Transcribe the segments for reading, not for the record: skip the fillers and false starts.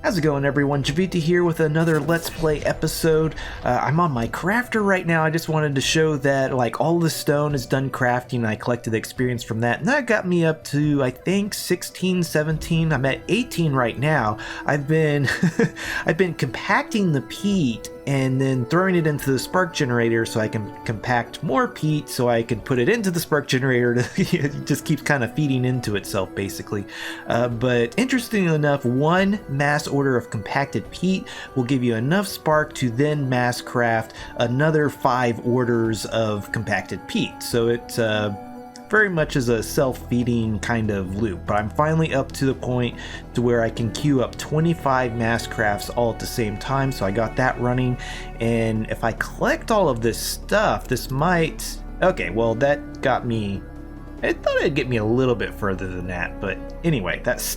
How's it going, everyone? Jiivita here with another Let's Play episode. I'm on my crafter right now. I just wanted to show that like all the stone is done crafting and I collected the experience from that. And that got me up to, I think, 16, 17. I'm at 18 right now. I've been I've been compacting the peat and then throwing it into the spark generator so I can compact more peat so I can put it into the spark generator. It just keeps kind of feeding into itself, basically. But interestingly enough, one mass order of compacted peat will give you enough spark to then mass craft another 5 orders of compacted peat. So it's very much as a self-feeding kind of loop, but I'm finally up to the point to where I can queue up 25 mass crafts all at the same time, so I got that running. And if I collect all of this stuff, this might... Okay, well, that got me... I thought it'd get me a little bit further than that, but anyway, that's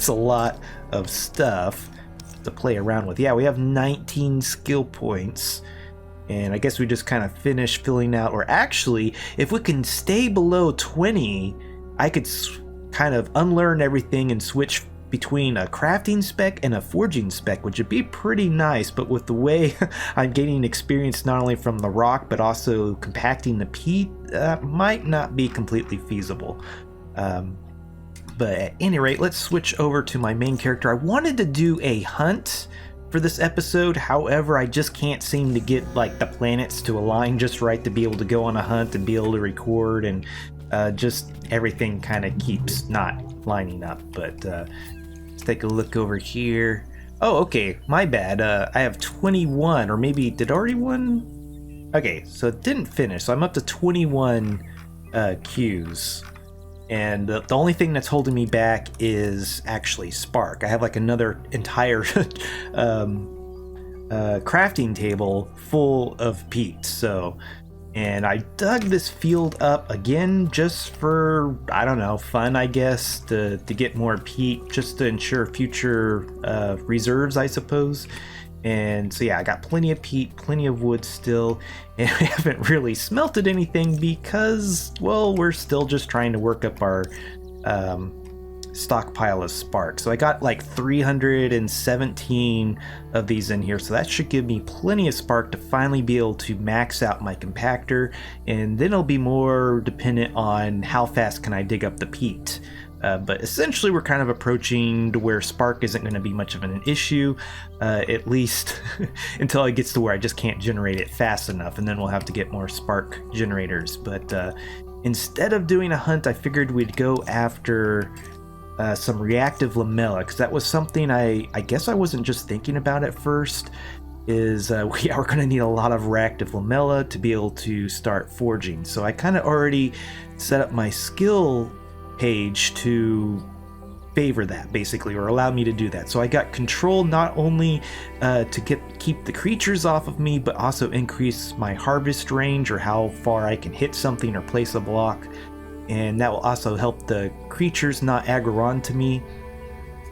a lot of stuff to play around with. Yeah, we have 19 skill points. And I guess we just kind of finish filling out, or actually, if we can stay below 20, I could kind of unlearn everything and switch between a crafting spec and a forging spec, which would be pretty nice. But with the way I'm gaining experience not only from the rock, but also compacting the peat, that might not be completely feasible. But at any rate, let's switch over to my main character. I wanted to do a hunt for this episode, however, I just can't seem to get like the planets to align just right to be able to go on a hunt and be able to record, and just everything kind of keeps not lining up. But let's take a look over here. Oh, okay, my bad. I have 21, or maybe did already one? Okay, so it didn't finish, so I'm up to 21 queues. And the only thing that's holding me back is actually spark. I have like another entire crafting table full of peat. So, and I dug this field up again just for, I don't know, fun, I guess, to get more peat, just to ensure future reserves, I suppose. And so yeah, I got plenty of peat, plenty of wood still, and we haven't really smelted anything because, well, we're still just trying to work up our stockpile of spark. So I got like 317 of these in here, so that should give me plenty of spark to finally be able to max out my compactor, and then it'll be more dependent on how fast can I dig up the peat. But essentially we're kind of approaching to where spark isn't going to be much of an issue, at least until it gets to where I just can't generate it fast enough, and then we'll have to get more spark generators. But instead of doing a hunt, I figured we'd go after some reactive lamella, because that was something I guess I wasn't just thinking about at first, is we are going to need a lot of reactive lamella to be able to start forging. So I kind of already set up my skill page to favor that, basically, or allow me to do that. So I got control not only to keep the creatures off of me, but also increase my harvest range, or how far I can hit something or place a block, and that will also help the creatures not aggro on to me.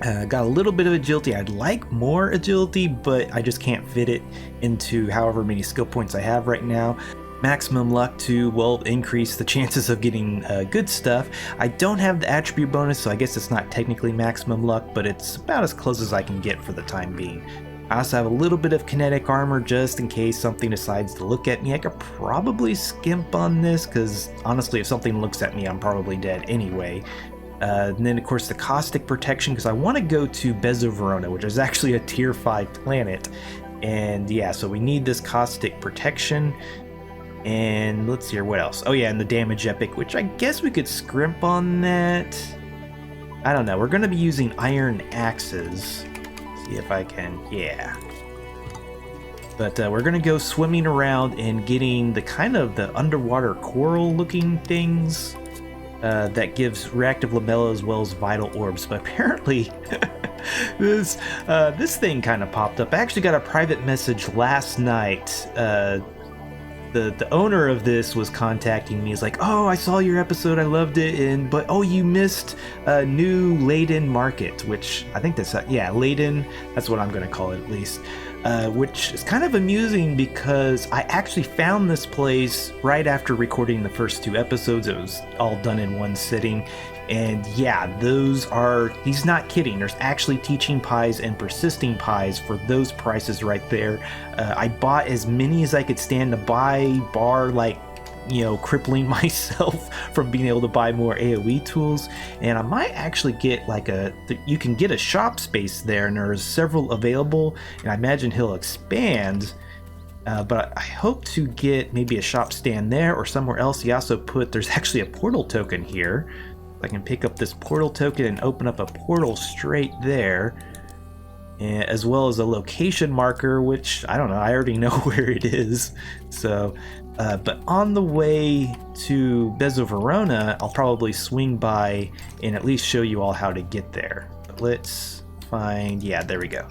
Got a little bit of agility. I'd like more agility, but I just can't fit it into however many skill points I have right now. Maximum luck to, well, increase the chances of getting good stuff. I don't have the attribute bonus, so I guess it's not technically maximum luck, but it's about as close as I can get for the time being. I also have a little bit of kinetic armor just in case something decides to look at me. I could probably skimp on this, because honestly, if something looks at me, I'm probably dead anyway. And then, of course, the caustic protection, because I want to go to Beza, Verona, which is actually a tier 5 planet. And yeah, so we need this caustic protection. And let's see here, what else? Oh yeah, and the damage epic, which I guess we could scrimp on that. I don't know. We're going to be using iron axes. See if I can, yeah. But we're going to go swimming around and getting the kind of the underwater coral looking things that gives reactive lamella as well as vital orbs. But apparently this thing kind of popped up. I actually got a private message last night. The owner of this was contacting me. He's like, oh, I saw your episode, I loved it, but oh, you missed a new Leyden market, which I think that's, yeah, Leyden, that's what I'm going to call it at least. which is kind of amusing because I actually found this place right after recording the first 2 episodes. It was all done in one sitting. And yeah, he's not kidding. There's actually teaching pies and persisting pies for those prices right there. I bought as many as I could stand to buy, bar like, crippling myself from being able to buy more AoE tools. And I might actually get like you can get a shop space there, and there's several available, and I imagine he'll expand. But I hope to get maybe a shop stand there or somewhere else. He also there's actually a portal token here. I can pick up this portal token and open up a portal straight there, as well as a location marker, which I don't know, I already know where it is. So but on the way to Beza, Verona, I'll probably swing by and at least show you all how to get there. But let's find, yeah, there we go.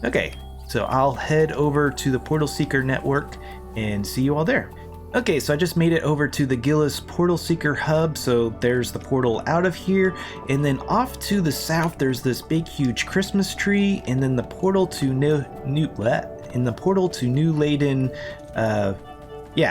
Okay, so I'll head over to the Portal Seeker network and see you all there. Okay, so I just made it over to the Gillis Portal Seeker hub. So there's the portal out of here, and then off to the south there's this big huge Christmas tree, and then the portal to New Leyden,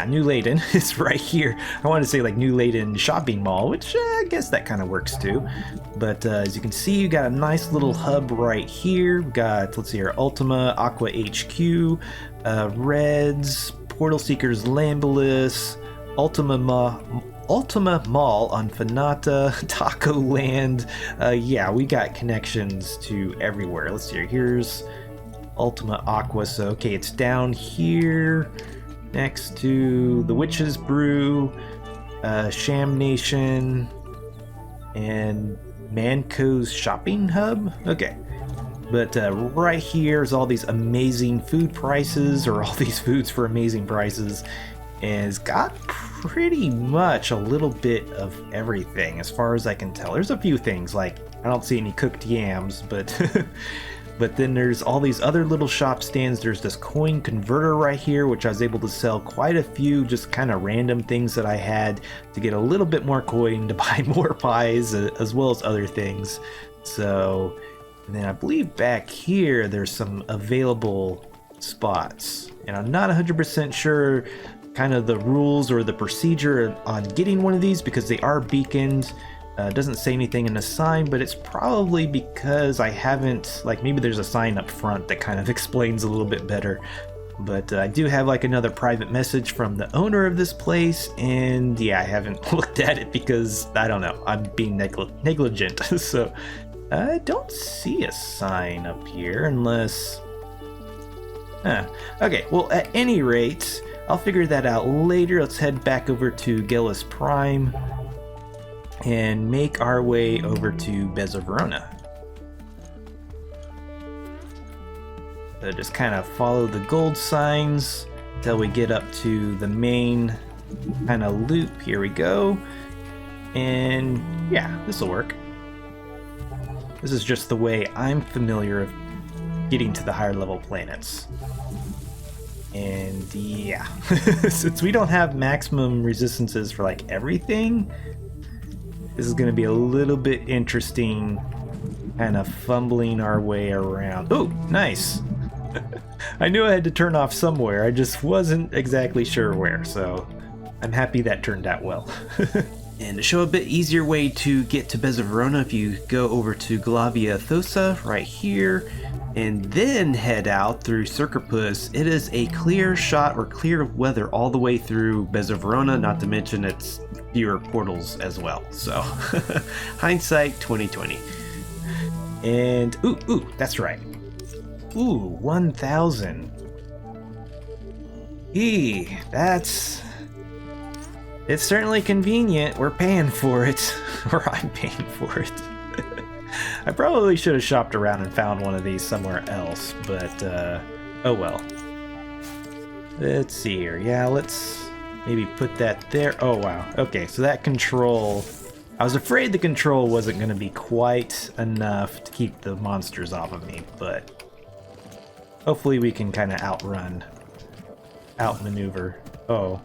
New Leyden is right here. I want to say like New Leyden Shopping Mall, which I guess that kind of works too. But as you can see, you got a nice little hub right here. We've got, let's see here, Ultima, Aqua HQ, Reds, Portal Seekers Lambelis, Ultima Mall on Fanata, Taco Land. Yeah, we got connections to everywhere. Let's see here. Here's Ultima Aqua. So, okay, it's down here next to the Witch's Brew, Sham Nation, and Manco's Shopping Hub. Okay. But right here is all these amazing food prices, or all these foods for amazing prices, and it's got pretty much a little bit of everything as far as I can tell. There's a few things, like I don't see any cooked yams, but but then there's all these other little shop stands. There's this coin converter right here, which I was able to sell quite a few just kind of random things that I had to get a little bit more coin to buy more pies, as well as other things. So, and then I believe back here there's some available spots, and I'm not 100% sure kind of the rules or the procedure on getting one of these because they are beaconed. It doesn't say anything in the sign, but it's probably because I haven't, like, maybe there's a sign up front that kind of explains a little bit better. But I do have like another private message from the owner of this place, and yeah, I haven't looked at it because I don't know, I'm being negligent. So I don't see a sign up here unless okay, well, at any rate, I'll figure that out later. Let's head back over to Gillis Prime and make our way over to Beza, Verona. So just kind of follow the gold signs until we get up to the main kind of loop. Here we go. And yeah, this will work. This is just the way I'm familiar of getting to the higher level planets. And yeah, since we don't have maximum resistances for like everything, this is going to be a little bit interesting, kind of fumbling our way around. Oh, nice. I knew I had to turn off somewhere, I just wasn't exactly sure where, so I'm happy that turned out well. And to show a bit easier way to get to Beza, Verona, if you go over to Glavia Thosa right here, and then head out through Circopus, it is a clear shot or clear weather all the way through Beza, Verona, not to mention it's fewer portals as well. So hindsight 2020. And ooh, that's right. Ooh, 1,000. It's certainly convenient. We're paying for it. Or I'm paying for it. I probably should have shopped around and found one of these somewhere else, but oh well. Let's see here. Yeah, let's maybe put that there. Oh wow. Okay, so that control, I was afraid the control wasn't going to be quite enough to keep the monsters off of me, but hopefully we can kind of outmaneuver. Oh.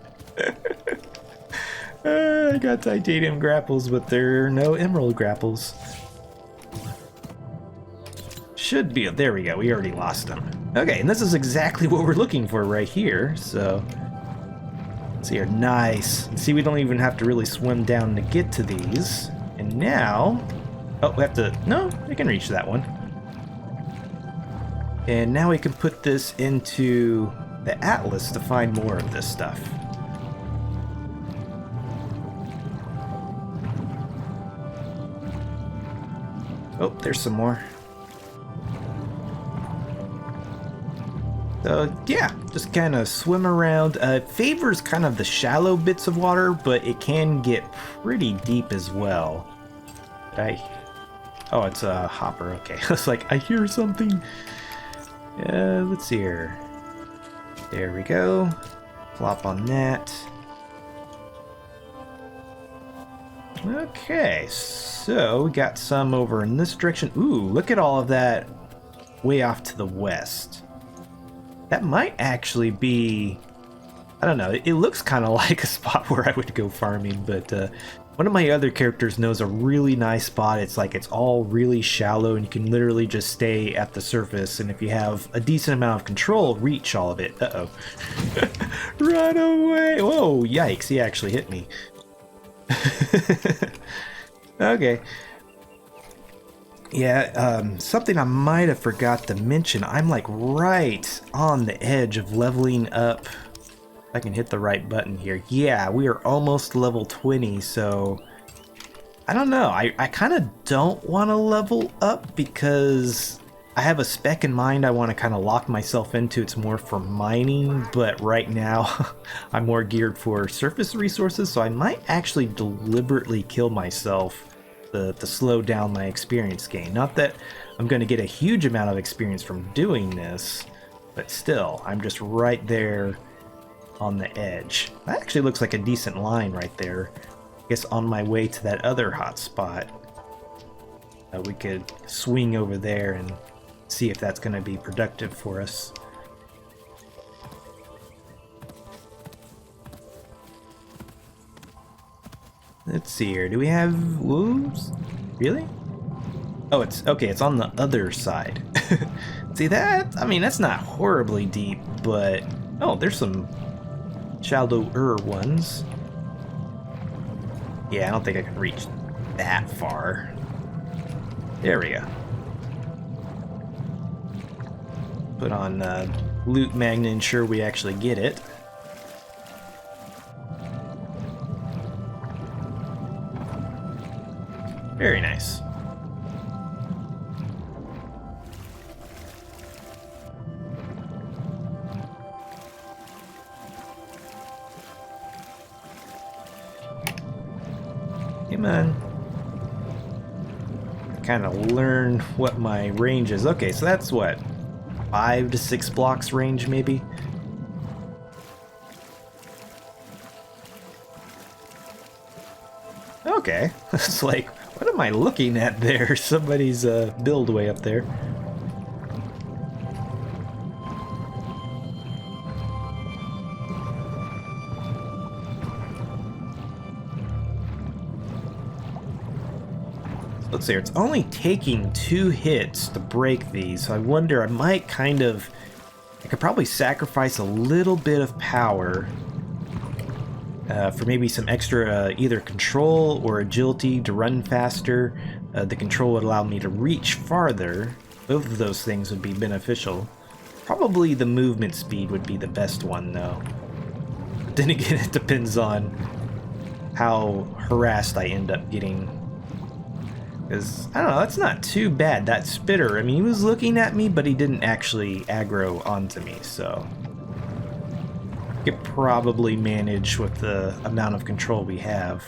I got titanium grapples, but there are no emerald grapples. should be, there we go, we already lost him. Okay, and this is exactly what we're looking for right here, so let's see here, nice. See, we don't even have to really swim down to get to these. And now, oh, we have to, no, we can reach that one. And now we can put this into the atlas to find more of this stuff. Oh, there's some more. So yeah, just kind of swim around. Favors kind of the shallow bits of water, but it can get pretty deep as well. Oh, it's a hopper. Okay, I was like, I hear something. Let's see here. There we go. Plop on that. Okay, so we got some over in this direction. Ooh, look at all of that way off to the west. That might actually be, I don't know, it looks kind of like a spot where I would go farming, but one of my other characters knows a really nice spot. It's like it's all really shallow and you can literally just stay at the surface, and if you have a decent amount of control, reach all of it. Uh-oh. Run away! Whoa, yikes, he actually hit me. Okay. Yeah, something I might have forgot to mention. I'm like right on the edge of leveling up. If I can hit the right button here. Yeah, we are almost level 20, so I don't know. I kind of don't want to level up because I have a spec in mind I want to kind of lock myself into. It's more for mining, but right now I'm more geared for surface resources, so I might actually deliberately kill myself to slow down my experience gain. Not that I'm going to get a huge amount of experience from doing this, but still, I'm just right there on the edge. That actually looks like a decent line right there. I guess on my way to that other hot spot, we could swing over there and see if that's going to be productive for us. Let's see here. Do we have wolves? Really? Oh, it's okay. It's on the other side. See that? I mean, that's not horribly deep, but oh, there's some shallower ones. Yeah, I don't think I can reach that far. There we go. Put on loot magnet, ensure we actually get it. Very nice. Come on. Kind of learn what my range is. Okay, so that's what? 5 to 6 blocks range, maybe? Okay. It's like, what am I looking at there? Somebody's build way up there. Let's see, it's only taking 2 hits to break these, so I wonder, I might kind of, I could probably sacrifice a little bit of power for maybe some extra either control or agility to run faster. The control would allow me to reach farther. Both of those things would be beneficial. Probably the movement speed would be the best one though. But then again, it depends on how harassed I end up getting. Because, I don't know, that's not too bad. That spitter, I mean, he was looking at me, but he didn't actually aggro onto me, so I could probably manage with the amount of control we have.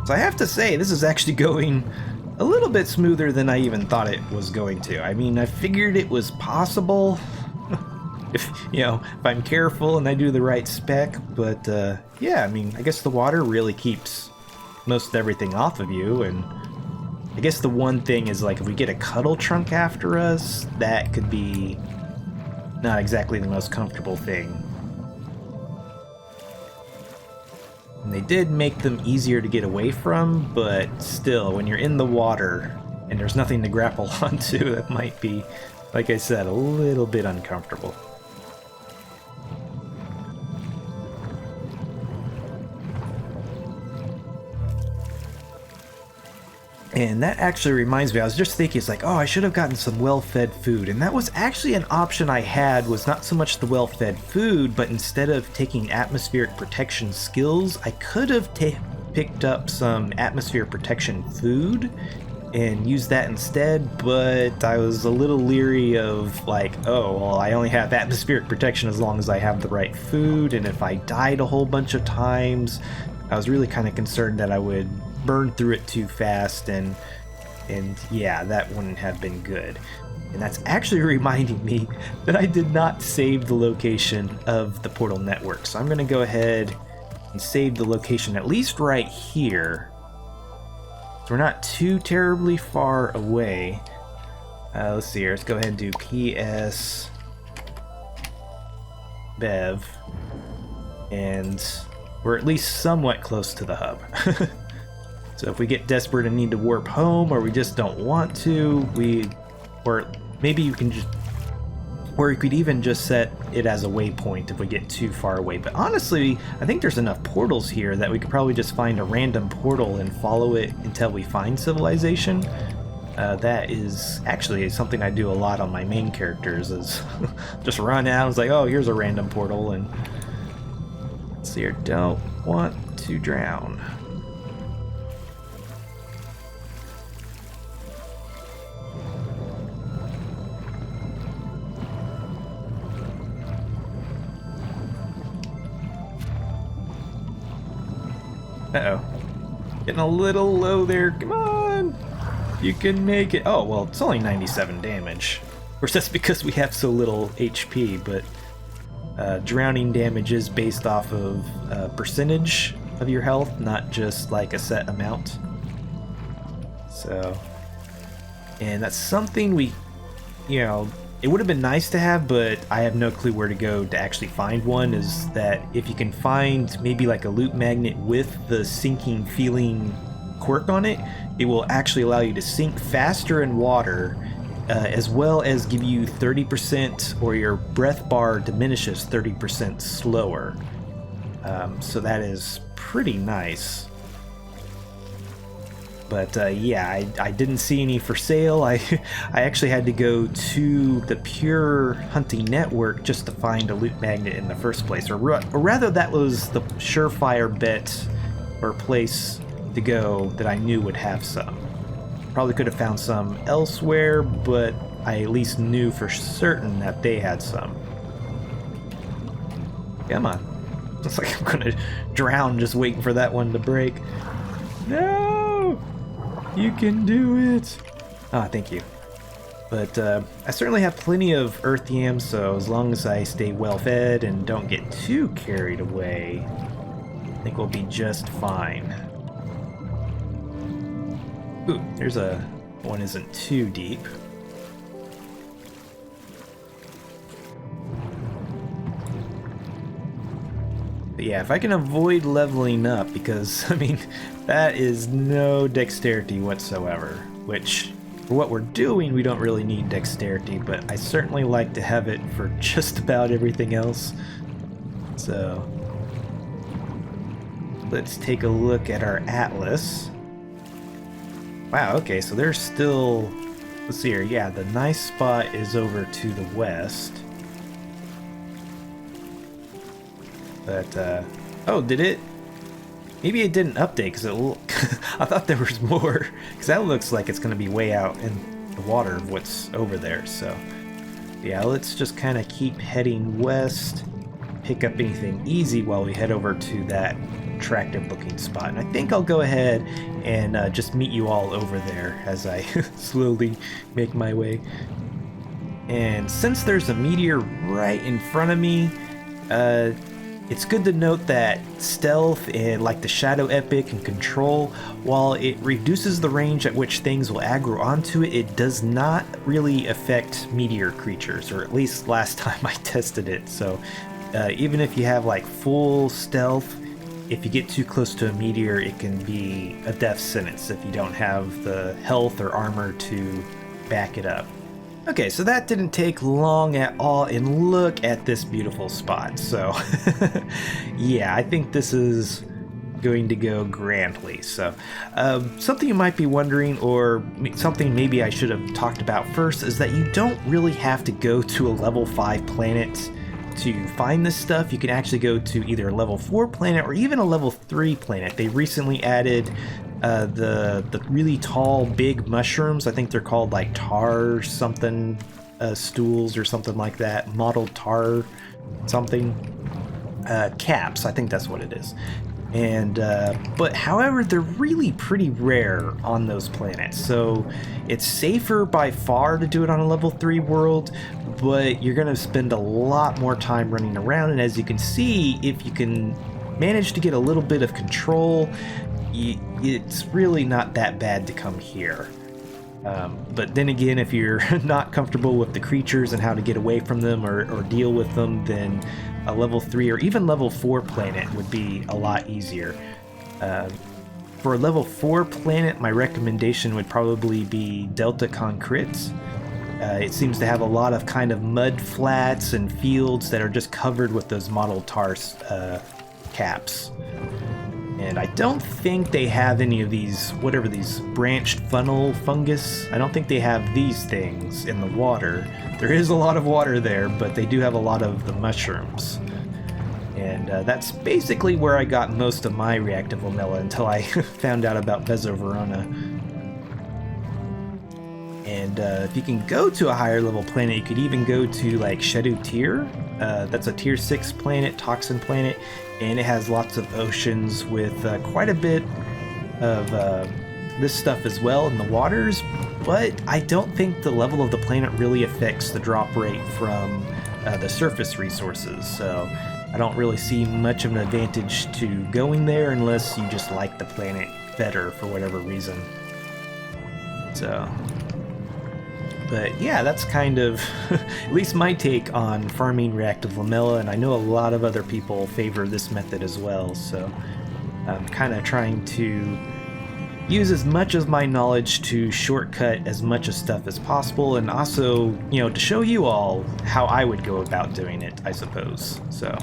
So I have to say, this is actually going a little bit smoother than I even thought it was going to. I mean, I figured it was possible, if if I'm careful and I do the right spec. But yeah, I mean, I guess the water really keeps most everything off of you. And I guess the one thing is, like, if we get a cuddle trunk after us, that could be not exactly the most comfortable thing. And they did make them easier to get away from, but still, when you're in the water and there's nothing to grapple onto, that might be, like I said, a little bit uncomfortable. And that actually reminds me, I was just thinking, it's like, oh, I should have gotten some well-fed food. And that was actually an option I had, was not so much the well-fed food, but instead of taking atmospheric protection skills, I could have picked up some atmosphere protection food and used that instead, but I was a little leery of, like, oh, well, I only have atmospheric protection as long as I have the right food, and if I died a whole bunch of times, I was really kind of concerned that I would burn through it too fast, and yeah, that wouldn't have been good. And that's actually reminding me that I did not save the location of the portal network, so I'm going to go ahead and save the location at least right here, so we're not too terribly far away. Let's see here, let's go ahead and do PS Bev, and we're at least somewhat close to the hub. So if we get desperate and need to warp home, or we just don't want to, or maybe you can just, or you could even just set it as a waypoint if we get too far away. But honestly, I think there's enough portals here that we could probably just find a random portal and follow it until we find civilization. That is actually something I do a lot on my main characters, is just run out, it's like, oh, here's a random portal, and let's see here, don't want to drown. Uh-oh. Getting a little low there. Come on! You can make it. Oh, well, it's only 97 damage. Of course, that's because we have so little HP, but drowning damage is based off of percentage of your health, not just like a set amount. So, and that's something we, it would have been nice to have, but I have no clue where to go to actually find one, is that if you can find maybe like a loot magnet with the sinking feeling quirk on it, it will actually allow you to sink faster in water, as well as give you 30%, or your breath bar diminishes 30% slower. So that is pretty nice. But yeah, I didn't see any for sale. I actually had to go to the pure hunting network just to find a loot magnet in the first place, or rather that was the surefire bet or place to go that I knew would have some. Probably could have found some elsewhere, but I at least knew for certain that they had some. Come on. Looks like I'm gonna drown just waiting for that one to break. No! You can do it! Ah, thank you. But I certainly have plenty of earth yams, so as long as I stay well fed and don't get too carried away, I think we'll be just fine. Ooh, there's one isn't too deep. But yeah, if I can avoid leveling up, because, I mean, that is no dexterity whatsoever, which, for what we're doing, we don't really need dexterity, but I certainly like to have it for just about everything else. So, let's take a look at our atlas. Wow, okay, so there's still, let's see here, yeah, the nice spot is over to the west. But, oh, did it? Maybe it didn't update, because I thought there was more, because that looks like it's going to be way out in the water of what's over there, so. Yeah, let's just kind of keep heading west, pick up anything easy while we head over to that attractive looking spot. And I think I'll go ahead and just meet you all over there as I slowly make my way. And since there's a meteor right in front of me, it's good to note that stealth and like the shadow epic and control, while it reduces the range at which things will aggro onto it, it does not really affect meteor creatures, or at least last time I tested it. So even if you have like full stealth, if you get too close to a meteor, it can be a death sentence if you don't have the health or armor to back it up. Okay, so that didn't take long at all, and look at this beautiful spot. So yeah, I think this is going to go grandly. So something you might be wondering, or something maybe I should have talked about first, is that you don't really have to go to a level 5 planet to find this stuff. You can actually go to either a level 4 planet or even a level 3 planet. They recently added the really tall big mushrooms. I think they're called like tar something stools or something like that, mottled tar something caps, I think that's what it is. And but however, they're really pretty rare on those planets, so it's safer by far to do it on a level 3 world, but you're gonna spend a lot more time running around. And as you can see, if you can manage to get a little bit of control, it's really not that bad to come here. But then again, if you're not comfortable with the creatures and how to get away from them or deal with them, then a level 3 or even level 4 planet would be a lot easier. For a level 4 planet, my recommendation would probably be Delta Concrete. It seems to have a lot of kind of mud flats and fields that are just covered with those mottled tar caps. And I don't think they have any of these, whatever these branched funnel fungus. I don't think they have these things in the water. There is a lot of water there, but they do have a lot of the mushrooms. And that's basically where I got most of my reactive lamella until I found out about Beza Verona. And if you can go to a higher level planet, you could even go to like Shadow Tier. That's a tier 6 planet, toxin planet, and it has lots of oceans with quite a bit of this stuff as well in the waters. But I don't think the level of the planet really affects the drop rate from the surface resources, so I don't really see much of an advantage to going there unless you just like the planet better for whatever reason. So, but yeah, that's kind of at least my take on farming reactive lamella, and I know a lot of other people favor this method as well, so I'm kind of trying to use as much of my knowledge to shortcut as much of stuff as possible, and also, you know, to show you all how I would go about doing it, I suppose. So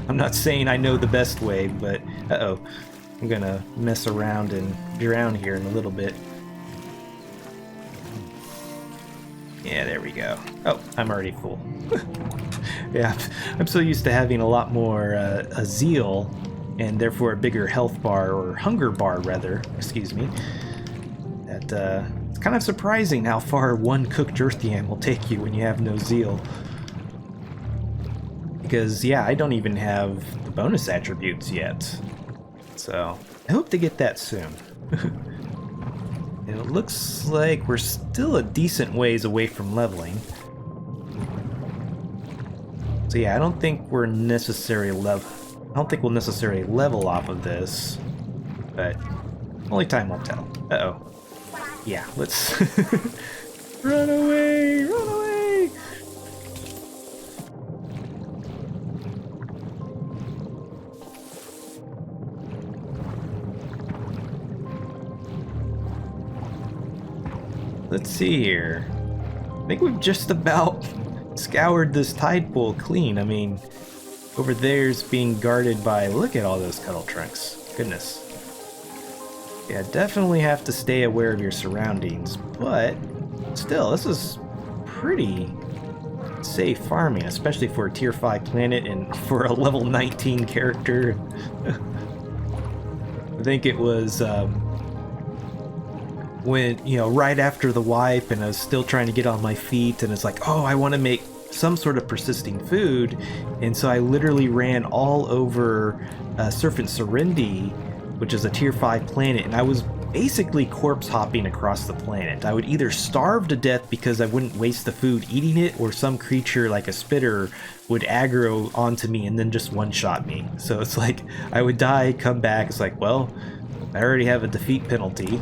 I'm not saying I know the best way, but I'm gonna mess around and drown here in a little bit. Yeah, there we go. Oh, I'm already full. Yeah, I'm so used to having a lot more a zeal, and therefore a bigger health bar, or hunger bar rather, excuse me, that it's kind of surprising how far one cooked earthian will take you when you have no zeal. Because yeah, I don't even have the bonus attributes yet, so I hope to get that soon. And it looks like we're still a decent ways away from leveling. So yeah, I don't think we'll necessarily level off of this, but only time will tell. Yeah, let's run away, run away! Let's see here. I think we've just about scoured this tide pool clean. I mean, over there's being guarded by, look at all those cuddle trunks. Goodness. Yeah, definitely have to stay aware of your surroundings, but still, this is pretty safe farming, especially for a tier 5 planet and for a level 19 character. I think it was when, you know, right after the wipe and I was still trying to get on my feet, and it's like, oh, I want to make some sort of persisting food, and so I literally ran all over Surfant Serendi, which is a tier 5 planet, and I was basically corpse hopping across the planet. I would either starve to death because I wouldn't waste the food eating it, or some creature like a spitter would aggro onto me and then just one-shot me. So it's like I would die, come back, it's like, well, I already have a defeat penalty.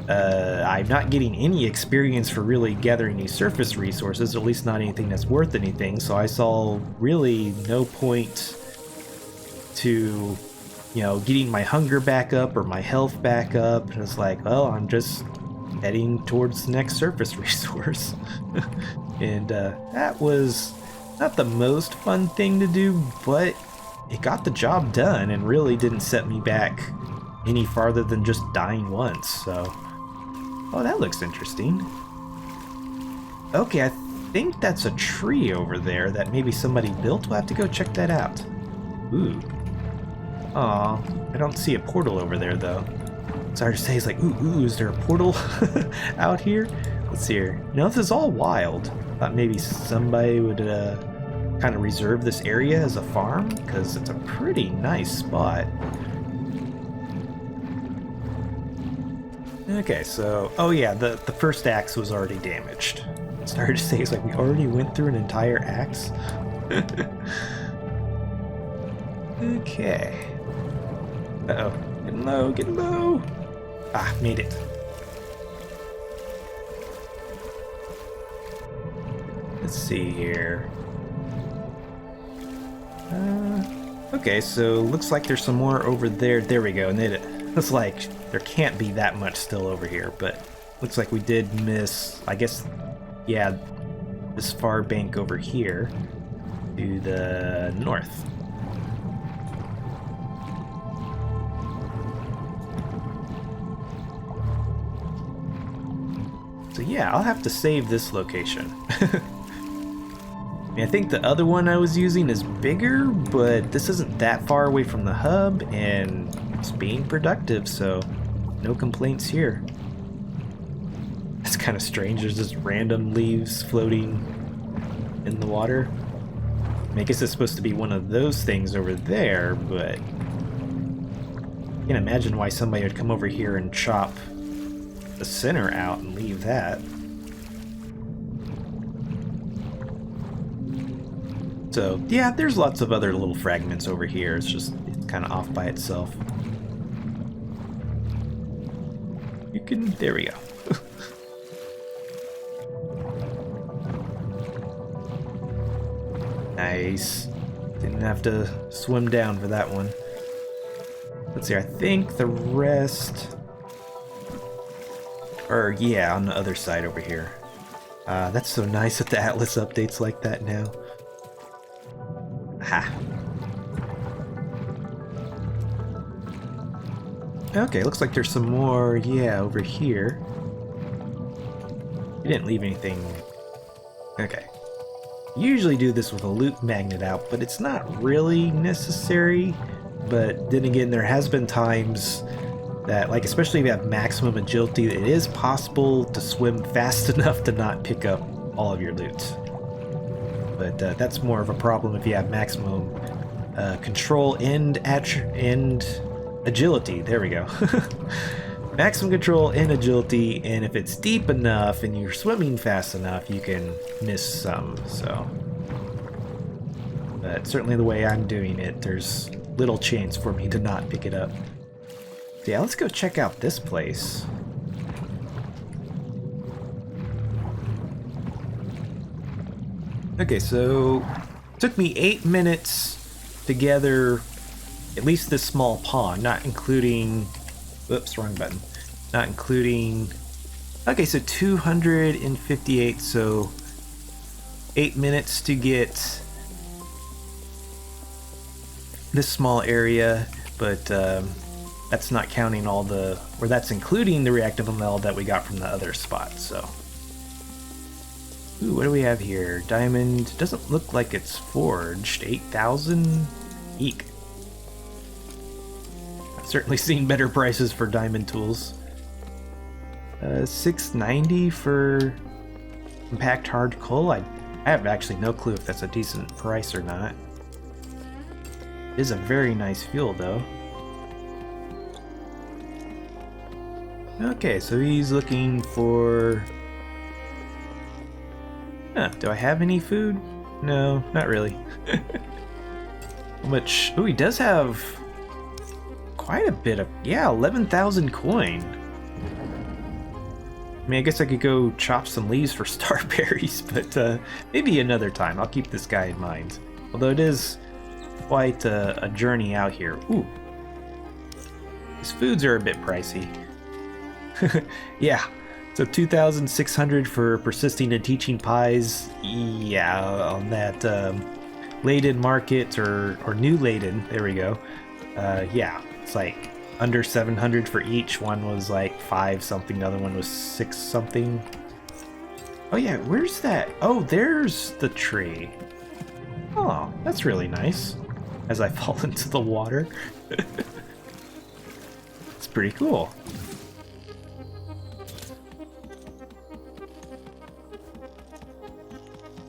I'm not getting any experience for really gathering these surface resources, at least not anything that's worth anything, so I saw really no point to, you know, getting my hunger back up or my health back up. And it's like, well, I'm just heading towards the next surface resource. And that was not the most fun thing to do, but it got the job done and really didn't set me back any farther than just dying once. So, oh, that looks interesting. Okay, I think that's a tree over there that maybe somebody built. We'll have to go check that out. Ooh. Aw, I don't see a portal over there, though. It's hard to say. It's like, ooh, is there a portal out here? Let's see here. You know, this is all wild. Thought maybe somebody would kind of reserve this area as a farm, because it's a pretty nice spot. Okay, so, oh yeah, the first axe was already damaged. It's hard to say. It's like we already went through an entire axe. Okay. Uh-oh. Getting low, getting low. Ah, made it. Let's see here. Okay, so looks like there's some more over there. There we go. And it looks like there can't be that much still over here, but looks like we did miss, I guess, yeah, this far bank over here to the north. So yeah, I'll have to save this location. I think the other one I was using is bigger, but this isn't that far away from the hub, and it's being productive, so no complaints here. It's kind of strange, there's just random leaves floating in the water. I guess it's supposed to be one of those things over there, but I can't imagine why somebody would come over here and chop the center out and leave that. So yeah, there's lots of other little fragments over here. It's kind of off by itself. You can, there we go. Nice. Didn't have to swim down for that one. Let's see, I think the rest, or yeah, on the other side over here. That's so nice that the Atlas updates like that now. Ha. Okay, looks like there's some more, yeah, over here. You didn't leave anything. Okay. Usually do this with a loot magnet out, but it's not really necessary. But then again, there has been times that, like, especially if you have maximum agility, it is possible to swim fast enough to not pick up all of your loot. But that's more of a problem if you have maximum control and agility. There we go. Maximum control and agility, and if it's deep enough and you're swimming fast enough, you can miss some. So, but certainly the way I'm doing it, there's little chance for me to not pick it up. So yeah, let's go check out this place. Okay, so it took me 8 minutes to gather at least this small pond, not including, whoops, wrong button, not including, okay, so 258, so 8 minutes to get this small area, but that's not counting all the, or that's including the reactive lamella that we got from the other spot, so. Ooh, what do we have here? Diamond, doesn't look like it's forged. 8,000? Eek. I've certainly seen better prices for diamond tools. 690 for compact hard coal. I have actually no clue if that's a decent price or not. It is a very nice fuel though. Okay, so he's looking for... Huh, do I have any food? No, not really. How much? Oh, he does have quite a bit of... Yeah, 11,000 coin. I mean, I guess I could go chop some leaves for starberries, but maybe another time. I'll keep this guy in mind. Although it is quite a journey out here. Ooh. These foods are a bit pricey. Yeah, so 2,600 for persisting and teaching pies. Yeah, on that Leyden market or New Leyden. There we go. Yeah, it's like under 700 for each. One was like 5 something, the other one was 6 something. Oh yeah, where's that? Oh, there's the tree. Oh, that's really nice. As I fall into the water. It's pretty cool.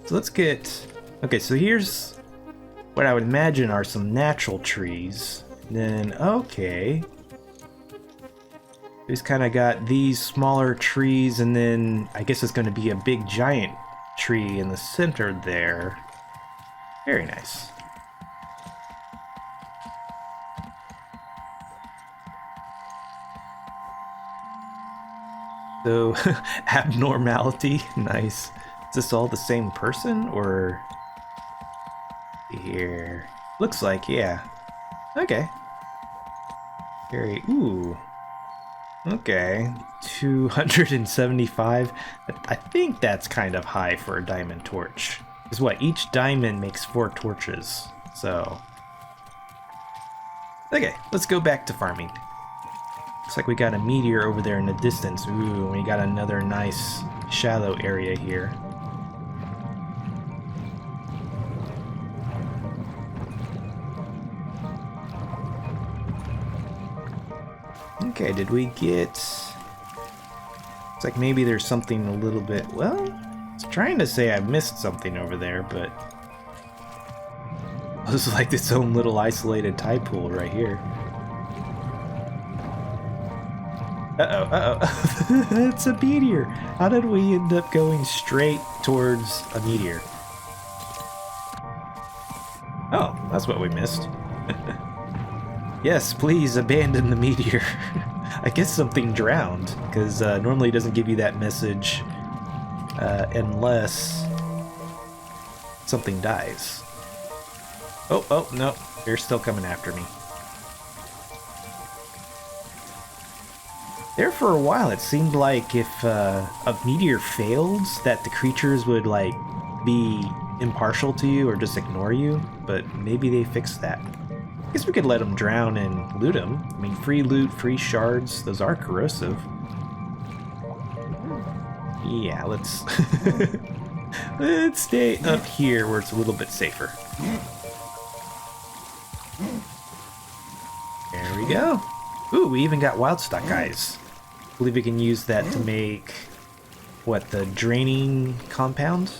So let's get... Okay, so here's what I would imagine are some natural trees. Then, okay. We've kind of got these smaller trees, and then I guess it's going to be a big giant tree in the center there. Very nice. So, abnormality, nice. Is this all the same person, or... Here... Looks like, yeah. Okay. Very... Ooh. Okay. 275. I think that's kind of high for a diamond torch. Because what? Each diamond makes 4 torches. So... Okay, let's go back to farming. Looks like we got a meteor over there in the distance. Ooh, we got another nice shallow area here. Okay, did we get... It's like maybe there's something a little bit... Well, I was trying to say I missed something over there, but... This is like its own little isolated tide pool right here. Uh-oh, uh-oh. It's a meteor! How did we end up going straight towards a meteor? Oh, that's what we missed. Yes, please abandon the meteor. I guess something drowned, because normally it doesn't give you that message unless something dies. Oh, oh, no, they're still coming after me. There for a while, it seemed like if a meteor failed, that the creatures would, like, be impartial to you or just ignore you, but maybe they fixed that. I guess we could let them drown and loot them. I mean, free loot, free shards, those are corrosive. Yeah, let's... let's stay up here where it's a little bit safer. There we go. Ooh, we even got wild stock eyes. I believe we can use that to make, what, the draining compound?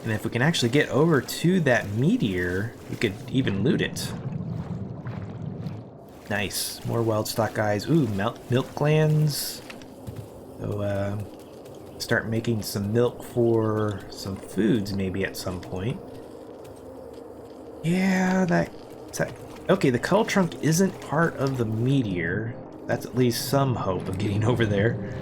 And if we can actually get over to that meteor, we could even loot it. Nice. More wild stock eyes. Ooh, milk glands. So, start making some milk for some foods maybe at some point. Yeah, that's... Okay, the cull trunk isn't part of the meteor. That's at least some hope of getting over there.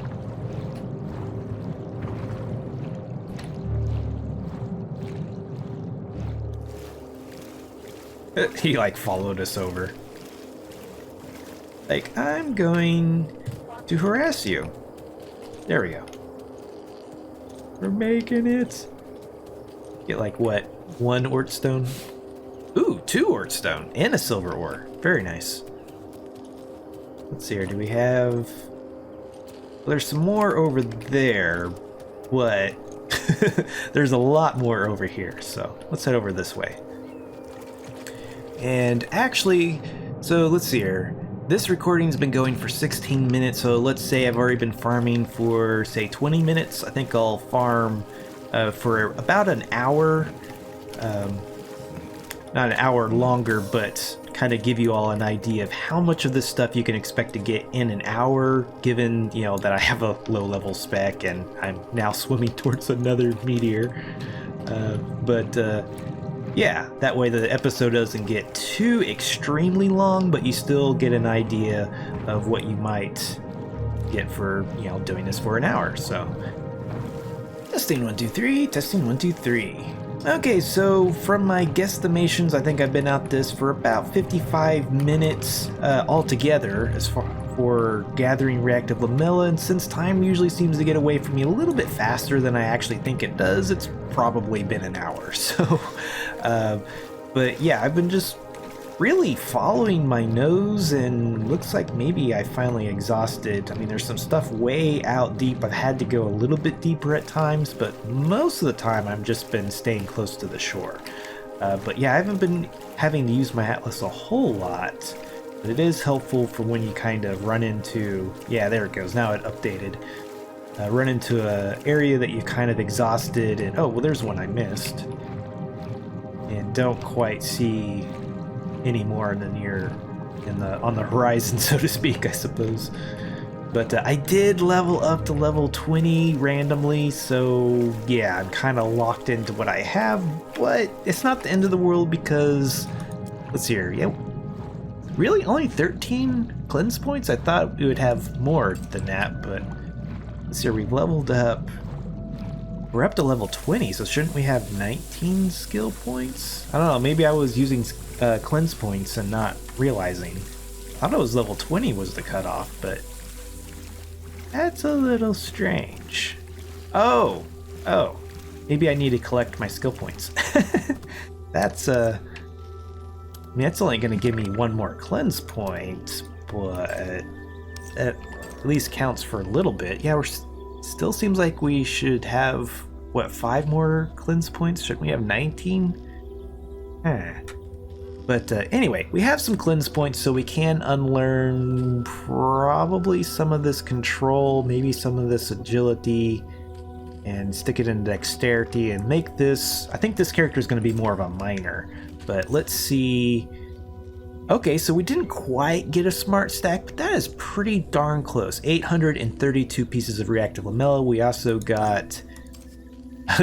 He, like, followed us over. Like, I'm going to harass you. There we go. We're making it. Get, like, what? 1 Oort stone? Ooh, 2 Oort stone and a silver ore. Very nice. Let's see here. Do we have... Well, there's some more over there, but there's a lot more over here. So let's head over this way. And actually, so let's see here. This recording's been going for 16 minutes, so let's say I've already been farming for, say, 20 minutes. I think I'll farm for about an hour not an hour longer, but kind of give you all an idea of how much of this stuff you can expect to get in an hour, given, you know, that I have a low level spec and I'm now swimming towards another meteor. Yeah, that way the episode doesn't get too extremely long, but you still get an idea of what you might get for, you know, doing this for an hour. So testing 1 2 3, testing 1 2 3. Okay, so from my guesstimations, I think I've been out this for about 55 minutes altogether as far for gathering reactive lamella, and since time usually seems to get away from me a little bit faster than I actually think it does, it's probably been an hour. So, but yeah, I've been just really following my nose, and looks like maybe I finally exhausted. I mean, there's some stuff way out deep. I've had to go a little bit deeper at times, but most of the time I've just been staying close to the shore. But yeah, I haven't been having to use my atlas a whole lot, but it is helpful for when you kind of run into, yeah, there it goes, now it updated. Run into a area that you kind of exhausted, and oh, well, there's one I missed, and don't quite see any more than you're on the horizon, so to speak, I suppose. But I did level up to level 20 randomly, so yeah, I'm kind of locked into what I have, but it's not the end of the world because, let's see here, yeah, really only 13 cleanse points? I thought we would have more than that, but let's see here, we've leveled up. We're up to level 20, so shouldn't we have 19 skill points? I don't know, maybe I was using cleanse points and not realizing. I thought it was level 20 was the cutoff, but that's a little strange. Oh, maybe I need to collect my skill points. That's I mean, that's only going to give me one more cleanse point, but it at least counts for a little bit. Yeah, still seems like we should have, what, 5 more cleanse points? Shouldn't we have 19? But anyway, we have some cleanse points, so we can unlearn probably some of this control, maybe some of this agility, and stick it in dexterity and make this, I think this character is going to be more of a miner. But let's see. Okay, so we didn't quite get a smart stack, but that is pretty darn close. 832 pieces of reactive lamella. We also got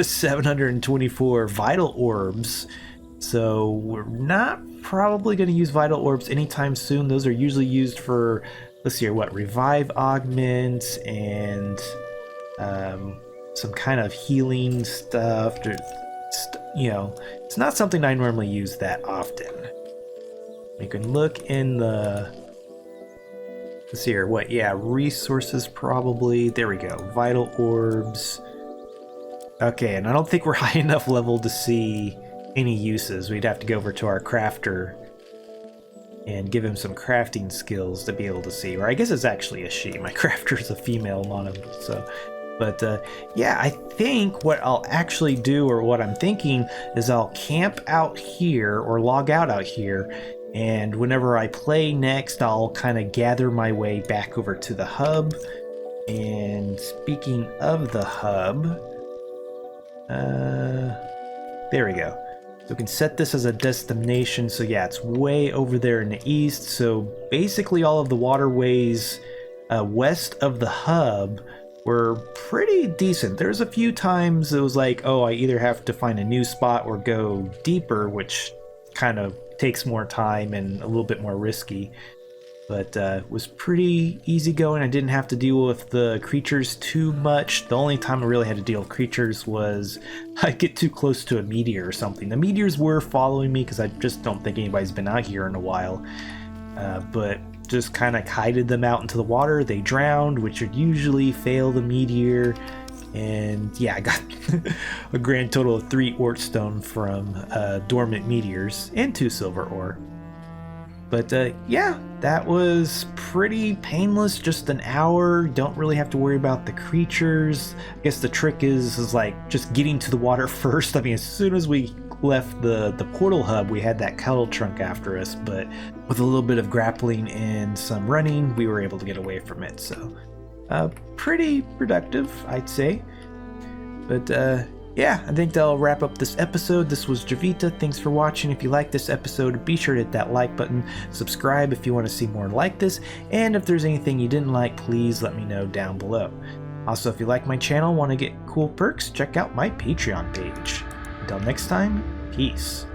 724 vital orbs. So we're not probably going to use vital orbs anytime soon. Those are usually used for, let's see here, what, revive augments and some kind of healing stuff. You know, it's not something I normally use that often. You can look in the, let's see here, what, yeah, resources probably. There we go, vital orbs. Okay, and I don't think we're high enough level to see any uses. We'd have to go over to our crafter and give him some crafting skills to be able to see. Or I guess it's actually a she. My crafter is a female mono, so. But yeah, I think what I'll actually do, or what I'm thinking, is I'll camp out here or log out here, and whenever I play next, I'll kind of gather my way back over to the hub. And speaking of the hub, there we go. So we can set this as a destination. So yeah, it's way over there in the east. So basically all of the waterways west of the hub were pretty decent. There's a few times it was like, oh, I either have to find a new spot or go deeper, which kind of takes more time and a little bit more risky. But it was pretty easy going. I didn't have to deal with the creatures too much. The only time I really had to deal with creatures was I'd get too close to a meteor or something. The meteors were following me because I just don't think anybody's been out here in a while. But just kind of kited them out into the water. They drowned, which would usually fail the meteor. And yeah, I got a grand total of 3 Oort stone from dormant meteors and 2 silver ore. But yeah, that was pretty painless, just an hour. Don't really have to worry about the creatures. I guess the trick is like just getting to the water first. I mean, as soon as we left the portal hub, we had that kettle trunk after us, but with a little bit of grappling and some running, we were able to get away from it. So pretty productive, I'd say. But yeah, I think that'll wrap up this episode. This was Jiivita. Thanks for watching. If you like this episode, be sure to hit that like button, subscribe if you want to see more like this, and if there's anything you didn't like, please let me know down below. Also, if you like my channel, want to get cool perks, check out my Patreon page. Until next time, peace.